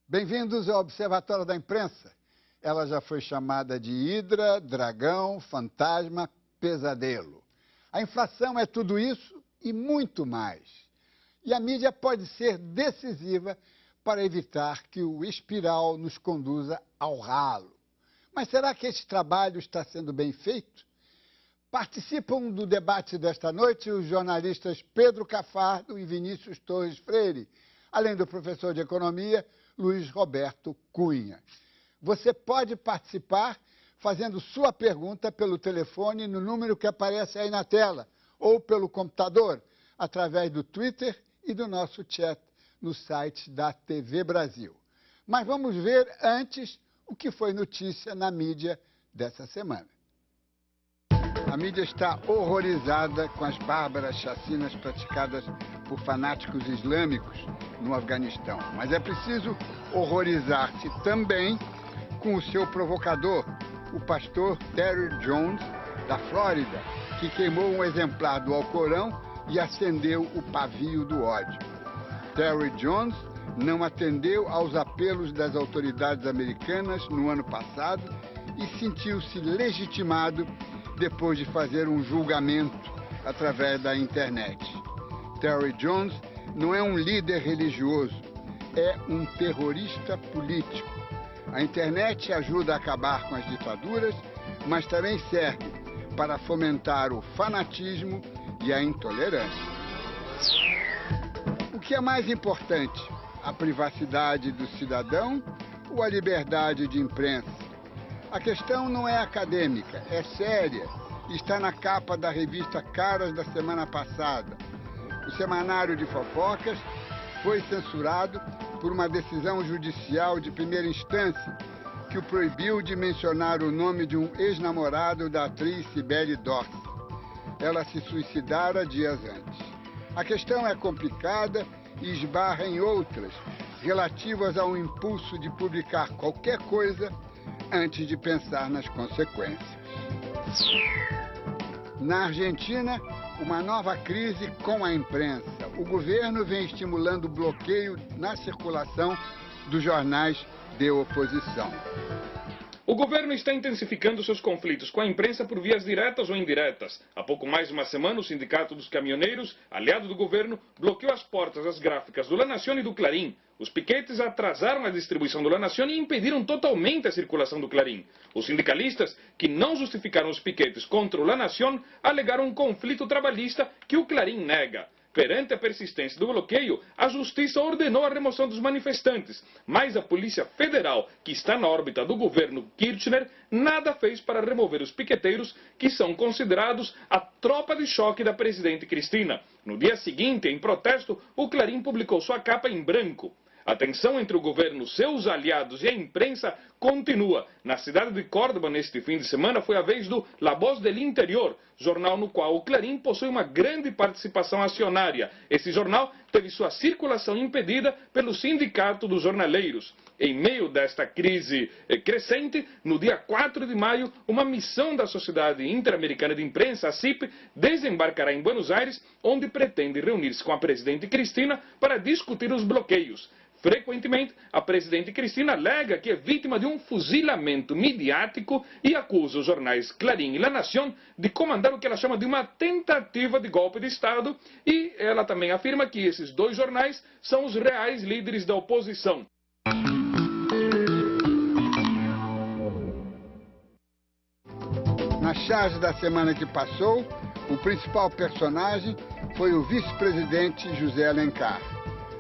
Bem-vindos ao Observatório da Imprensa. Ela já foi chamada de hidra, dragão, fantasma, pesadelo. A inflação é tudo isso e muito mais. E a mídia pode ser decisiva para evitar que o espiral nos conduza ao ralo. Mas será que esse trabalho está sendo bem feito? Participam do debate desta noite os jornalistas Pedro Cafardo e Vinícius Torres Freire, além do professor de economia Luiz Roberto Cunha. Você pode participar fazendo sua pergunta pelo telefone no número que aparece aí na tela ou pelo computador, através do Twitter e do nosso chat no site da TV Brasil. Mas vamos ver antes o que foi notícia na mídia dessa semana. A mídia está horrorizada com as bárbaras chacinas praticadas por fanáticos islâmicos no Afeganistão. Mas é preciso horrorizar-se também com o seu provocador, o pastor Terry Jones, da Flórida, que queimou um exemplar do Alcorão e acendeu o pavio do ódio. Terry Jones não atendeu aos apelos das autoridades americanas no ano passado e sentiu-se legitimado depois de fazer um julgamento através da internet. Terry Jones não é um líder religioso, é um terrorista político. A internet ajuda a acabar com as ditaduras, mas também serve para fomentar o fanatismo e a intolerância. O que é mais importante, a privacidade do cidadão ou a liberdade de imprensa? A questão não é acadêmica, é séria e está na capa da revista Caras da semana passada. O semanário de fofocas foi censurado por uma decisão judicial de primeira instância que o proibiu de mencionar o nome de um ex-namorado da atriz Sibeli Dorsey. Ela se suicidara dias antes. A questão é complicada e esbarra em outras, relativas ao impulso de publicar qualquer coisa antes de pensar nas consequências. Na Argentina, uma nova crise com a imprensa. O governo vem estimulando o bloqueio na circulação dos jornais de oposição. O governo está intensificando seus conflitos com a imprensa por vias diretas ou indiretas. Há pouco mais de uma semana, o Sindicato dos Caminhoneiros, aliado do governo, bloqueou as portas das gráficas do La Nación e do Clarín. Os piquetes atrasaram a distribuição do La Nación e impediram totalmente a circulação do Clarín. Os sindicalistas, que não justificaram os piquetes contra o La Nación, alegaram um conflito trabalhista que o Clarín nega. Perante a persistência do bloqueio, a Justiça ordenou a remoção dos manifestantes, mas a Polícia Federal, que está na órbita do governo Kirchner, nada fez para remover os piqueteiros, que são considerados a tropa de choque da presidente Cristina. No dia seguinte, em protesto, o Clarín publicou sua capa em branco. A tensão entre o governo, seus aliados e a imprensa continua. Na cidade de Córdoba, neste fim de semana, foi a vez do La Voz del Interior, jornal no qual o Clarín possui uma grande participação acionária. Esse jornal teve sua circulação impedida pelo Sindicato dos Jornaleiros. Em meio desta crise crescente, no dia 4 de maio, uma missão da Sociedade Interamericana de Imprensa, a CIP, desembarcará em Buenos Aires, onde pretende reunir-se com a presidente Cristina para discutir os bloqueios. Frequentemente, a presidente Cristina alega que é vítima de um fuzilamento midiático e acusa os jornais Clarín e La Nación de comandar o que ela chama de uma tentativa de golpe de Estado, e ela também afirma que esses dois jornais são os reais líderes da oposição. Na charge da semana que passou, o principal personagem foi o vice-presidente José Alencar.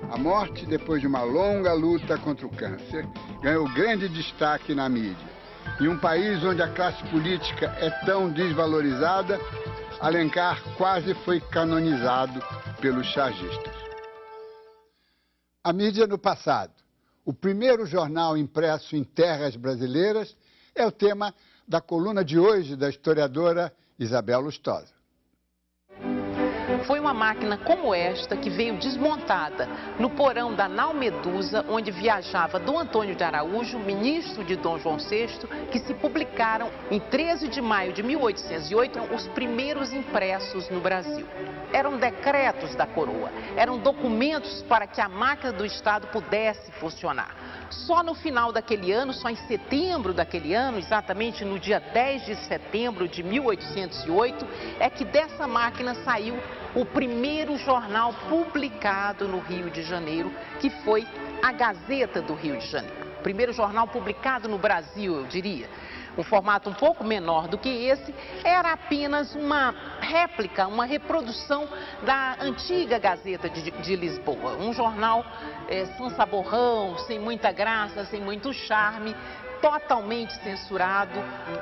A morte, depois de uma longa luta contra o câncer, ganhou grande destaque na mídia. Em um país onde a classe política é tão desvalorizada, Alencar quase foi canonizado pelos chargistas. A mídia no passado. O primeiro jornal impresso em terras brasileiras é o tema da coluna de hoje da historiadora Isabel Lustosa. Foi uma máquina como esta que veio desmontada no porão da Nau Medusa, onde viajava Dom Antônio de Araújo, ministro de Dom João VI, que se publicaram em 13 de maio de 1808 os primeiros impressos no Brasil. Eram decretos da coroa, eram documentos para que a máquina do Estado pudesse funcionar. Só no final daquele ano, só em setembro daquele ano, exatamente no dia 10 de setembro de 1808, é que dessa máquina saiu o primeiro jornal publicado no Rio de Janeiro, que foi a Gazeta do Rio de Janeiro. O primeiro jornal publicado no Brasil, eu diria. Um formato um pouco menor do que esse, era apenas uma réplica, uma reprodução da antiga Gazeta de Lisboa. Um jornal sem saborrão, sem muita graça, sem muito charme, totalmente censurado.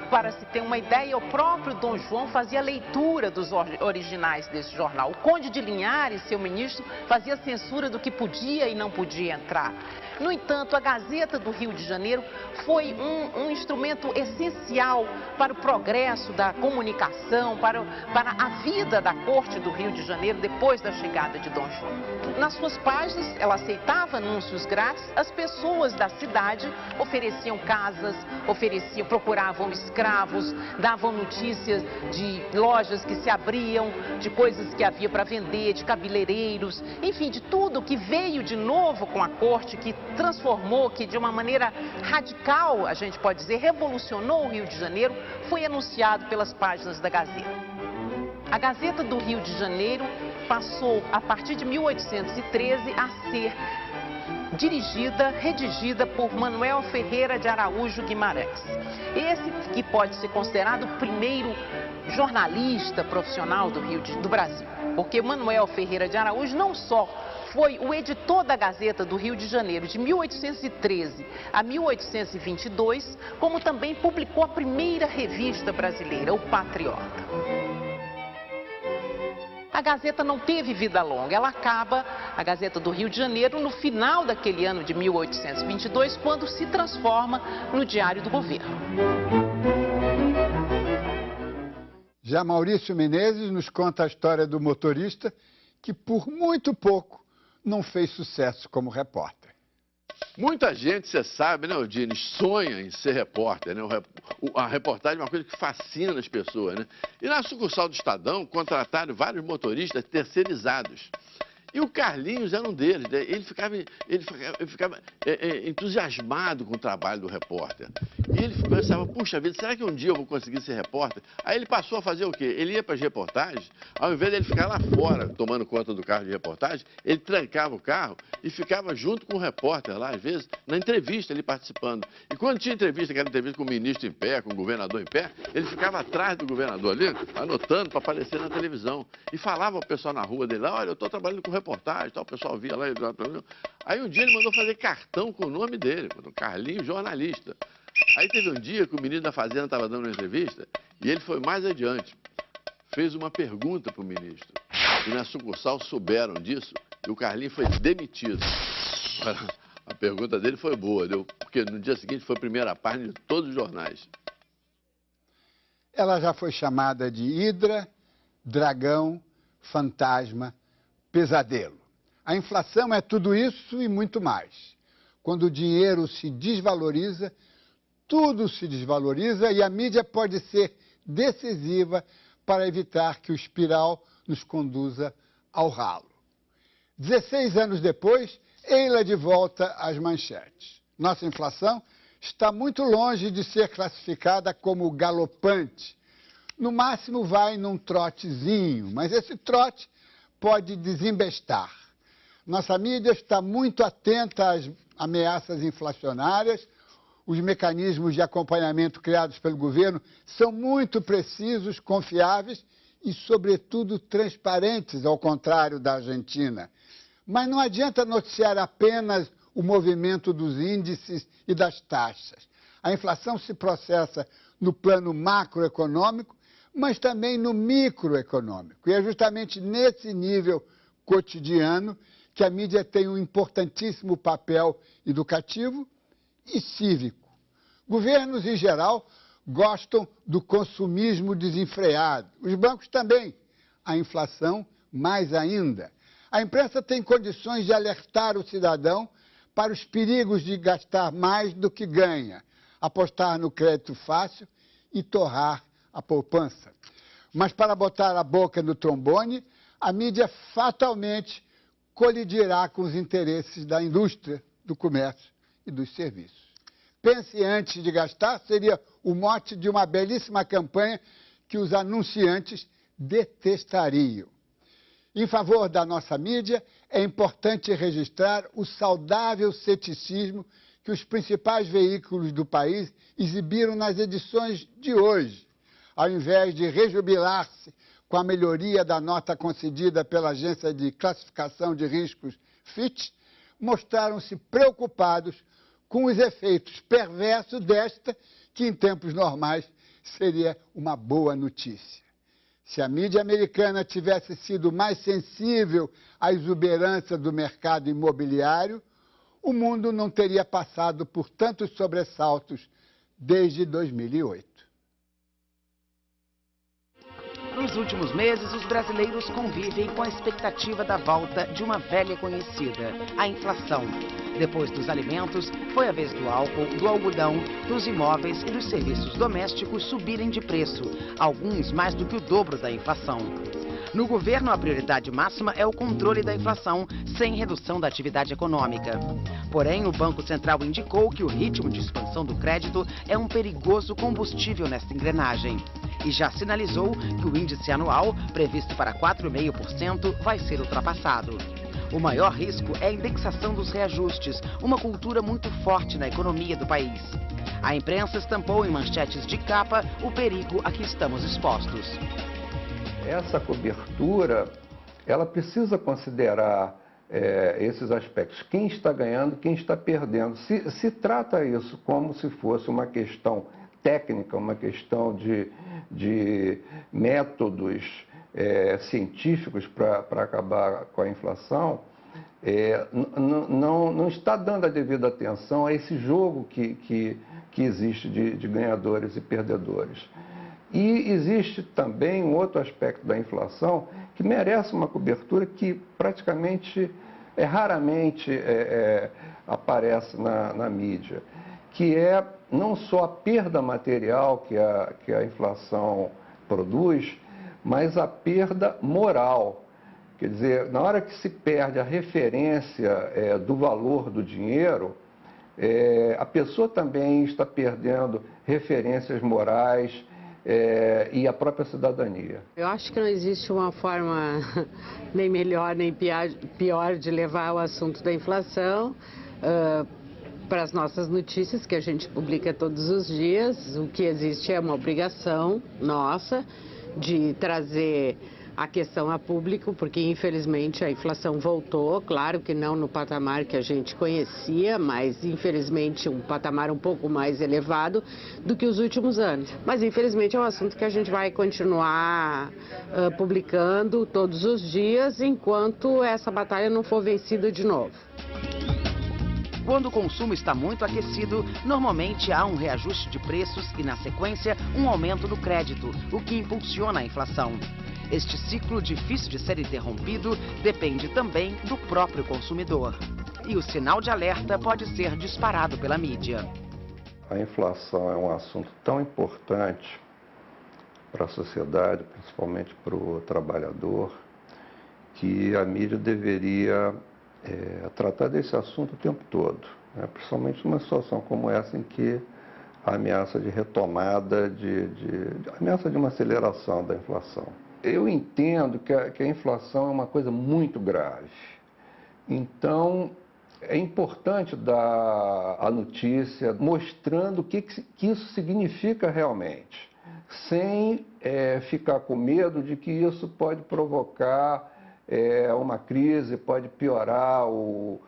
Para se ter uma ideia, o próprio Dom João fazia leitura dos originais desse jornal. O Conde de Linhares, seu ministro, fazia censura do que podia e não podia entrar. No entanto, a Gazeta do Rio de Janeiro foi um instrumento essencial para o progresso da comunicação, para a vida da corte do Rio de Janeiro depois da chegada de Dom João. Nas suas páginas, ela aceitava anúncios grátis, as pessoas da cidade ofereciam casas, procuravam escravos, davam notícias de lojas que se abriam, de coisas que havia para vender, de cabeleireiros, enfim, de tudo que veio de novo com a corte, que transformou, que de uma maneira radical, a gente pode dizer, revolucionou o Rio de Janeiro, foi anunciado pelas páginas da Gazeta. A Gazeta do Rio de Janeiro passou, a partir de 1813, a ser redigida por Manuel Ferreira de Araújo Guimarães. Esse que pode ser considerado o primeiro jornalista profissional do Brasil, porque Manuel Ferreira de Araújo não só foi o editor da Gazeta do Rio de Janeiro de 1813 a 1822, como também publicou a primeira revista brasileira, o Patriota. A Gazeta não teve vida longa, ela acaba, a Gazeta do Rio de Janeiro, no final daquele ano de 1822, quando se transforma no Diário do Governo. Já Maurício Menezes nos conta a história do motorista que, por muito pouco, não fez sucesso como repórter. Muita gente, você sabe, né, Odine, sonha em ser repórter, né? A reportagem é uma coisa que fascina as pessoas, né? E na sucursal do Estadão, contrataram vários motoristas terceirizados. E o Carlinhos era um deles, né? Ele ficava entusiasmado com o trabalho do repórter. E ele pensava, puxa vida, será que um dia eu vou conseguir ser repórter? Aí ele passou a fazer o quê? Ele ia para as reportagens, ao invés de ele ficar lá fora, tomando conta do carro de reportagem, ele trancava o carro e ficava junto com o repórter lá, às vezes, na entrevista, ele participando. E quando tinha entrevista, aquela entrevista com o ministro em pé, com o governador em pé, ele ficava atrás do governador ali, anotando para aparecer na televisão. E falava ao pessoal na rua dele, olha, eu estou trabalhando com reportagem, tal, o pessoal via lá. Aí um dia ele mandou fazer cartão com o nome dele, Carlinhos Jornalista. Aí teve um dia que o ministro da Fazenda estava dando uma entrevista e ele foi mais adiante. Fez uma pergunta para o ministro. E na sucursal souberam disso e o Carlinhos foi demitido. A pergunta dele foi boa, porque no dia seguinte foi a primeira página de todos os jornais. Ela já foi chamada de Hidra, Dragão, Fantasma, Pesadelo. A inflação é tudo isso e muito mais. Quando o dinheiro se desvaloriza, tudo se desvaloriza e a mídia pode ser decisiva para evitar que o espiral nos conduza ao ralo. 16 anos depois, ei-la de volta às manchetes. Nossa inflação está muito longe de ser classificada como galopante. No máximo vai num trotezinho, mas esse trote pode desembestar. Nossa mídia está muito atenta às ameaças inflacionárias. Os mecanismos de acompanhamento criados pelo governo são muito precisos, confiáveis e, sobretudo, transparentes, ao contrário da Argentina. Mas não adianta noticiar apenas o movimento dos índices e das taxas. A inflação se processa no plano macroeconômico, mas também no microeconômico. E é justamente nesse nível cotidiano que a mídia tem um importantíssimo papel educativo e cívico. Governos, em geral, gostam do consumismo desenfreado. Os bancos também. A inflação Mais ainda, a imprensa tem condições de alertar o cidadão para os perigos de gastar mais do que ganha, apostar no crédito fácil e torrar a poupança. Mas para botar a boca no trombone, a mídia fatalmente colidirá com os interesses da indústria, do comércio e dos serviços. Pense antes de gastar seria o mote de uma belíssima campanha que os anunciantes detestariam. Em favor da nossa mídia, é importante registrar o saudável ceticismo que os principais veículos do país exibiram nas edições de hoje. Ao invés de rejubilar-se com a melhoria da nota concedida pela agência de classificação de riscos Fitch, mostraram-se preocupados com os efeitos perversos desta, que em tempos normais seria uma boa notícia. Se a mídia americana tivesse sido mais sensível à exuberância do mercado imobiliário, o mundo não teria passado por tantos sobressaltos desde 2008. Nos últimos meses, os brasileiros convivem com a expectativa da volta de uma velha conhecida, a inflação. Depois dos alimentos, foi a vez do álcool, do algodão, dos imóveis e dos serviços domésticos subirem de preço, alguns mais do que o dobro da inflação. No governo, a prioridade máxima é o controle da inflação, sem redução da atividade econômica. Porém, o Banco Central indicou que o ritmo de expansão do crédito é um perigoso combustível nesta engrenagem. E já sinalizou que o índice anual, previsto para 4,5%, vai ser ultrapassado. O maior risco é a indexação dos reajustes, uma cultura muito forte na economia do país. A imprensa estampou em manchetes de capa o perigo a que estamos expostos. Essa cobertura, ela precisa considerar esses aspectos. Quem está ganhando, quem está perdendo. Se trata isso como se fosse uma questão técnica, uma questão de métodos científicos para acabar com a inflação, não está dando a devida atenção a esse jogo que existe de ganhadores e perdedores. E existe também um outro aspecto da inflação que merece uma cobertura que praticamente, raramente aparece na mídia, que é não só a perda material que a inflação produz, mas a perda moral. Quer dizer, na hora que se perde a referência do valor do dinheiro, a pessoa também está perdendo referências morais e a própria cidadania. Eu acho que não existe uma forma nem melhor nem pior de levar o assunto da inflação para as nossas notícias que a gente publica todos os dias. O que existe é uma obrigação nossa de trazer a questão a público, porque infelizmente a inflação voltou, claro que não no patamar que a gente conhecia, mas infelizmente um patamar um pouco mais elevado do que os últimos anos. Mas infelizmente é um assunto que a gente vai continuar publicando todos os dias, enquanto essa batalha não for vencida de novo. Quando o consumo está muito aquecido, normalmente há um reajuste de preços e, na sequência, um aumento do crédito, o que impulsiona a inflação. Este ciclo, difícil de ser interrompido, depende também do próprio consumidor. E o sinal de alerta pode ser disparado pela mídia. A inflação é um assunto tão importante para a sociedade, principalmente para o trabalhador, que a mídia deveria tratar desse assunto o tempo todo, né? Principalmente numa situação como essa em que a ameaça de retomada, a ameaça de uma aceleração da inflação. Eu entendo que a inflação é uma coisa muito grave. Então, é importante dar a notícia mostrando o que isso significa realmente, sem ficar com medo de que isso pode provocar uma crise, pode piorar o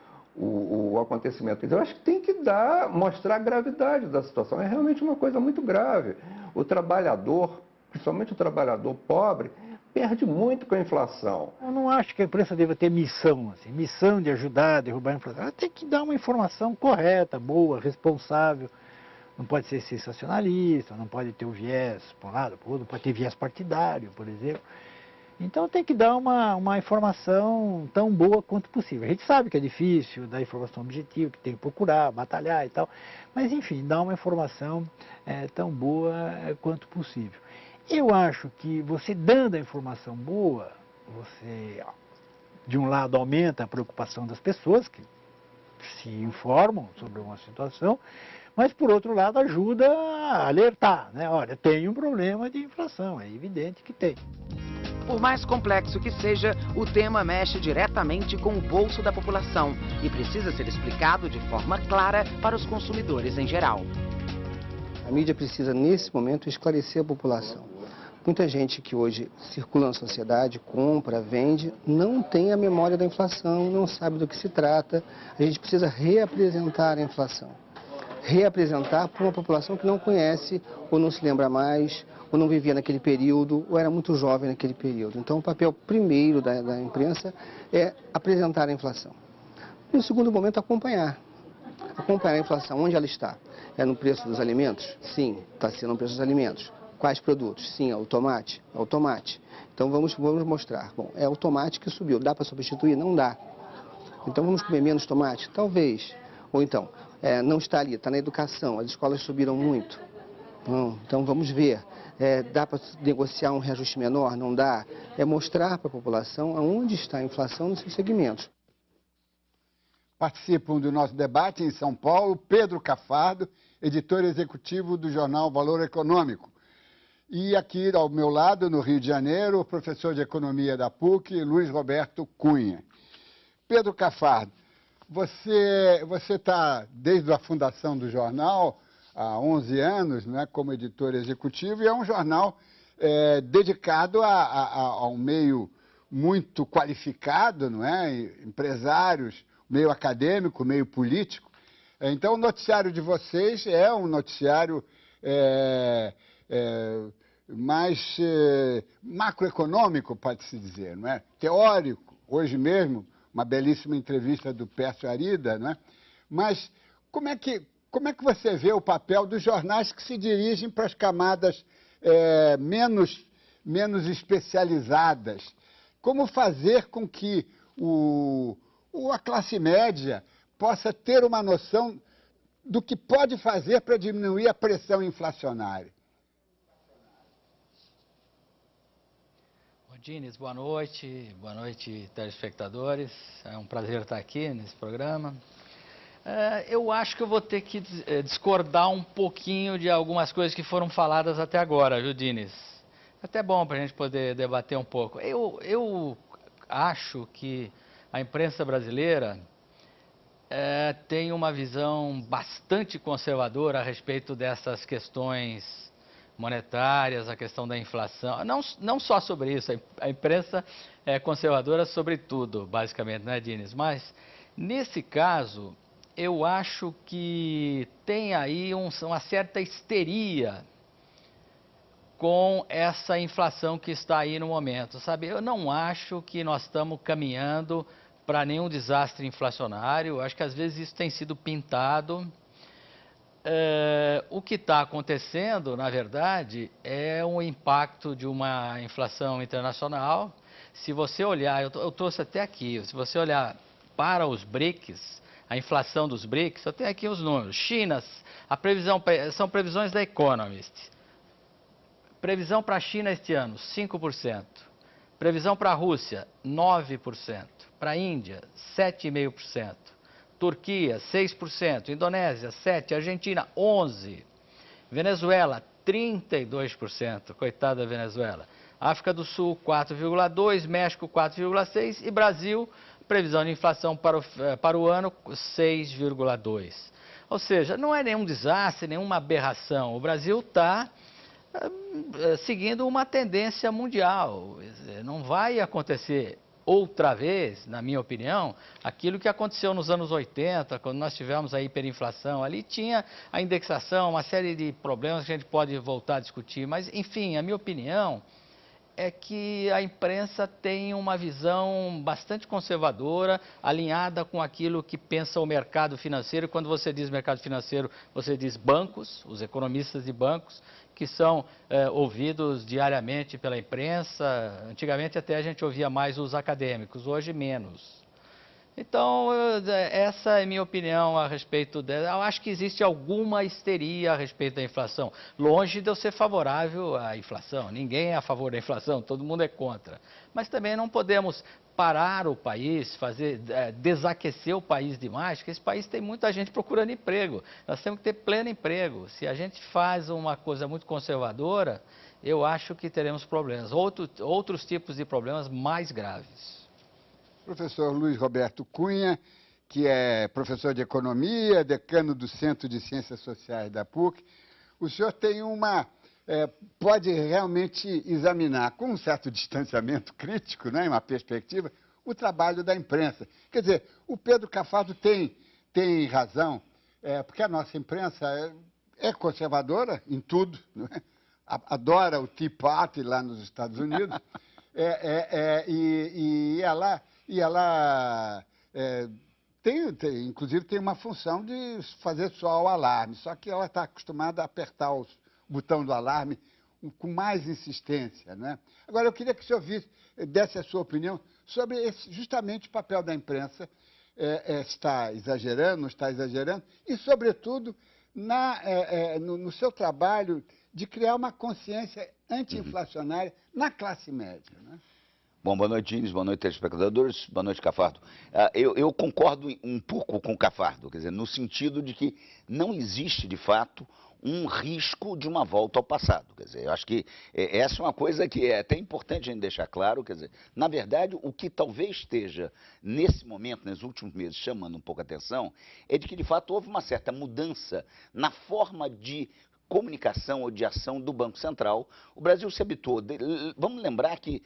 acontecimento. Eu acho que tem que mostrar a gravidade da situação. É realmente uma coisa muito grave. O trabalhador, principalmente o trabalhador pobre, perde muito com a inflação. Eu não acho que a imprensa deva ter missão de ajudar a derrubar a inflação. Ela tem que dar uma informação correta, boa, responsável. Não pode ser sensacionalista, não pode ter o viés para um lado, para o outro, não pode ter viés partidário, por exemplo. Então tem que dar uma informação tão boa quanto possível. A gente sabe que é difícil dar informação objetiva, que tem que procurar, batalhar e tal, mas enfim, dá uma informação tão boa quanto possível. Eu acho que você dando a informação boa, você, de um lado, aumenta a preocupação das pessoas que se informam sobre uma situação, mas, por outro lado, ajuda a alertar, né? Olha, tem um problema de inflação, é evidente que tem. Por mais complexo que seja, o tema mexe diretamente com o bolso da população e precisa ser explicado de forma clara para os consumidores em geral. A mídia precisa, nesse momento, esclarecer a população. Muita gente que hoje circula na sociedade, compra, vende, não tem a memória da inflação, não sabe do que se trata. A gente precisa reapresentar a inflação. Reapresentar para uma população que não conhece, ou não se lembra mais, ou não vivia naquele período, ou era muito jovem naquele período. Então, o papel primeiro da imprensa é apresentar a inflação. No segundo momento, acompanhar. Acompanhar a inflação, onde ela está. É no preço dos alimentos? Sim, está sendo no preço dos alimentos. Quais produtos? Sim, é o tomate. É o tomate. Então, vamos mostrar. Bom, é o tomate que subiu. Dá para substituir? Não dá. Então, vamos comer menos tomate? Talvez. Ou então, não está ali, está na educação. As escolas subiram muito. Então, vamos ver. Dá para negociar um reajuste menor? Não dá. É mostrar para a população aonde está a inflação nos seus segmentos. Participam do nosso debate em São Paulo, Pedro Cafardo, editor executivo do jornal Valor Econômico. E aqui ao meu lado, no Rio de Janeiro, o professor de Economia da PUC, Luiz Roberto Cunha. Pedro Cafardo, você está, desde a fundação do jornal, há 11 anos, né, como editor executivo, e é um jornal dedicado a um meio muito qualificado, não é? Empresários, meio acadêmico, meio político. Então, o noticiário de vocês é um noticiário mais macroeconômico, pode-se dizer, não é? Teórico. Hoje mesmo, uma belíssima entrevista do Pércio Arida, não é? Mas como é que você vê o papel dos jornais que se dirigem para as camadas menos especializadas? Como fazer com que a classe média possa ter uma noção do que pode fazer para diminuir a pressão inflacionária? Diniz, boa noite telespectadores, é um prazer estar aqui nesse programa. Eu acho que eu vou ter que discordar um pouquinho de algumas coisas que foram faladas até agora, viu, Diniz? Até bom para a gente poder debater um pouco. Eu acho que a imprensa brasileira tem uma visão bastante conservadora a respeito dessas questões monetárias, a questão da inflação, não só sobre isso, a imprensa é conservadora sobre tudo, basicamente, né, Diniz? Mas, nesse caso, eu acho que tem aí uma certa histeria com essa inflação que está aí no momento, sabe? Eu não acho que nós estamos caminhando para nenhum desastre inflacionário, eu acho que às vezes isso tem sido pintado. O que está acontecendo, na verdade, é um impacto de uma inflação internacional. Se você olhar, eu trouxe até aqui, se você olhar para os BRICS, a inflação dos BRICS, eu tenho aqui os números. China, são previsões da Economist. Previsão para a China este ano, 5%. Previsão para a Rússia, 9%. Para a Índia, 7,5%. Turquia, 6%, Indonésia, 7%, Argentina, 11%, Venezuela, 32%, coitada da Venezuela, África do Sul, 4,2%, México, 4,6% e Brasil, previsão de inflação para o ano, 6,2%. Ou seja, não é nenhum desastre, nenhuma aberração, o Brasil está seguindo uma tendência mundial, não vai acontecer outra vez, na minha opinião, aquilo que aconteceu nos anos 80, quando nós tivemos a hiperinflação, ali tinha a indexação, uma série de problemas que a gente pode voltar a discutir, mas, enfim, a minha opinião é que a imprensa tem uma visão bastante conservadora, alinhada com aquilo que pensa o mercado financeiro. Quando você diz mercado financeiro, você diz bancos, os economistas de bancos, que são ouvidos diariamente pela imprensa. Antigamente até a gente ouvia mais os acadêmicos, hoje menos. Então, essa é a minha opinião a respeito dela. Eu acho que existe alguma histeria a respeito da inflação. Longe de eu ser favorável à inflação. Ninguém é a favor da inflação, todo mundo é contra. Mas também não podemos parar o país, desaquecer o país demais, porque esse país tem muita gente procurando emprego. Nós temos que ter pleno emprego. Se a gente faz uma coisa muito conservadora, eu acho que teremos problemas. Outros tipos de problemas mais graves. Professor Luiz Roberto Cunha, que é professor de Economia, decano do Centro de Ciências Sociais da PUC, o senhor tem pode realmente examinar com um certo distanciamento crítico, né, uma perspectiva, o trabalho da imprensa. Quer dizer, o Pedro Cafardo tem razão, porque a nossa imprensa é conservadora em tudo, não é? Adora o Tea Party lá nos Estados Unidos, e ela inclusive tem uma função de fazer só o alarme, só que ela está acostumada a apertar o botão do alarme com mais insistência, né? Agora, eu queria que o senhor desse a sua opinião sobre justamente o papel da imprensa, está exagerando, não está exagerando, e, sobretudo, no seu trabalho de criar uma consciência anti-inflacionária na classe média, né? Bom, boa noite, Ines, boa noite, telespectadores, boa noite, Cafardo. Eu concordo um pouco com o Cafardo, quer dizer, no sentido de que não existe, de fato, um risco de uma volta ao passado. Quer dizer, eu acho que essa é uma coisa que é até importante a gente deixar claro, quer dizer, na verdade, o que talvez esteja, nesse momento, nos últimos meses, chamando um pouco a atenção, é de que, de fato, houve uma certa mudança na forma de comunicação ou de ação do Banco Central. O Brasil se habituou. Vamos lembrar que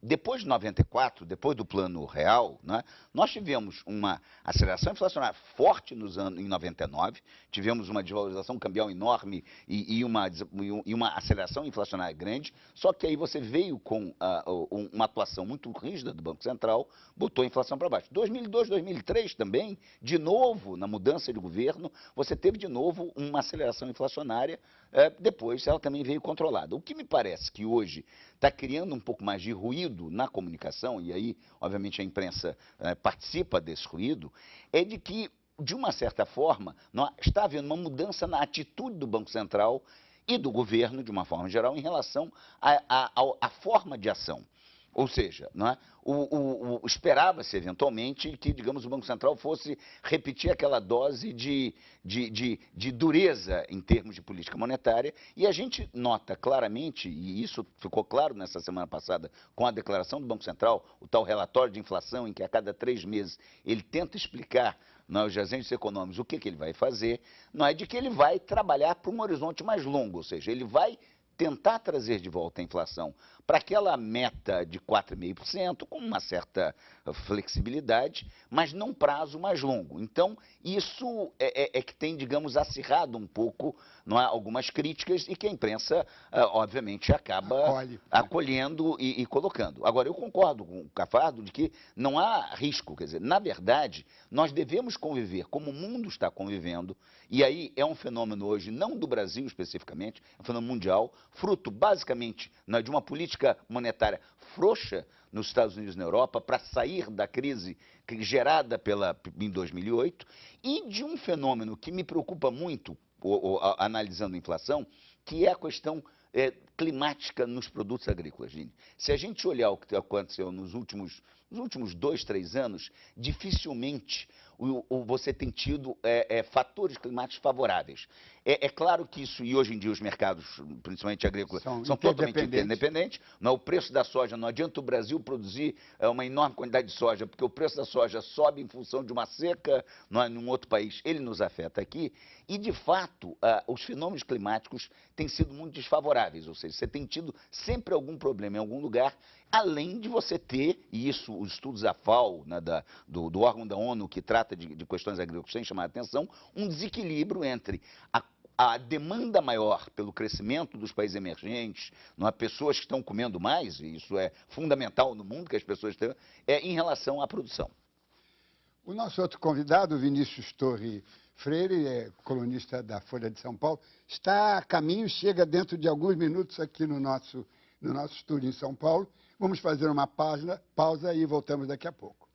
depois de 94, depois do Plano Real, né, nós tivemos uma aceleração inflacionária forte em 99, tivemos uma desvalorização cambial enorme e uma aceleração inflacionária grande, só que aí você veio com uma atuação muito rígida do Banco Central, botou a inflação para baixo. 2002, 2003 também, de novo, na mudança de governo, você teve de novo uma aceleração inflacionária. Depois ela também veio controlada. O que me parece que hoje está criando um pouco mais de ruído na comunicação, e aí, obviamente, a imprensa participa desse ruído, é de que, de uma certa forma, está havendo uma mudança na atitude do Banco Central e do governo, de uma forma geral, em relação à forma de ação. Ou seja, esperava-se, eventualmente, que, digamos, o Banco Central fosse repetir aquela dose de dureza em termos de política monetária, e a gente nota claramente, e isso ficou claro nessa semana passada com a declaração do Banco Central, o tal relatório de inflação, em que a cada 3 meses ele tenta explicar aos agentes econômicos o que ele vai fazer, não é de que ele vai trabalhar para um horizonte mais longo, ou seja, ele vai tentar trazer de volta a inflação para aquela meta de 4,5%, com uma certa flexibilidade, mas num prazo mais longo. Então, isso é que tem, digamos, acirrado um pouco algumas críticas e que a imprensa, obviamente, acaba acolhendo e colocando. Agora, eu concordo com o Cafardo de que não há risco, quer dizer, na verdade, nós devemos conviver como o mundo está convivendo, e aí é um fenômeno hoje, não do Brasil especificamente, é um fenômeno mundial, fruto basicamente de uma política monetária frouxa nos Estados Unidos e na Europa para sair da crise gerada em 2008 e de um fenômeno que me preocupa muito, analisando a inflação, que é a questão climática nos produtos agrícolas. Se a gente olhar o que aconteceu nos últimos 2, 3 anos, dificilmente você tem tido fatores climáticos favoráveis. É claro que isso, e hoje em dia os mercados, principalmente agrícolas, são totalmente interdependentes. O preço da soja, não adianta o Brasil produzir uma enorme quantidade de soja, porque o preço da soja sobe em função de uma seca em um outro país. Ele nos afeta aqui. E, de fato, os fenômenos climáticos têm sido muito desfavoráveis, ou seja, você tem tido sempre algum problema em algum lugar, além de você ter, e isso os estudos da FAO, do órgão da ONU que trata de questões agrícolas, têm chamado a atenção, um desequilíbrio entre a demanda maior pelo crescimento dos países emergentes, não há pessoas que estão comendo mais, e isso é fundamental no mundo, que as pessoas tenham, é em relação à produção. O nosso outro convidado, Vinícius Torre Freire, colunista da Folha de São Paulo, está a caminho, chega dentro de alguns minutos aqui no nosso estúdio em São Paulo. Vamos fazer uma pausa e voltamos daqui a pouco.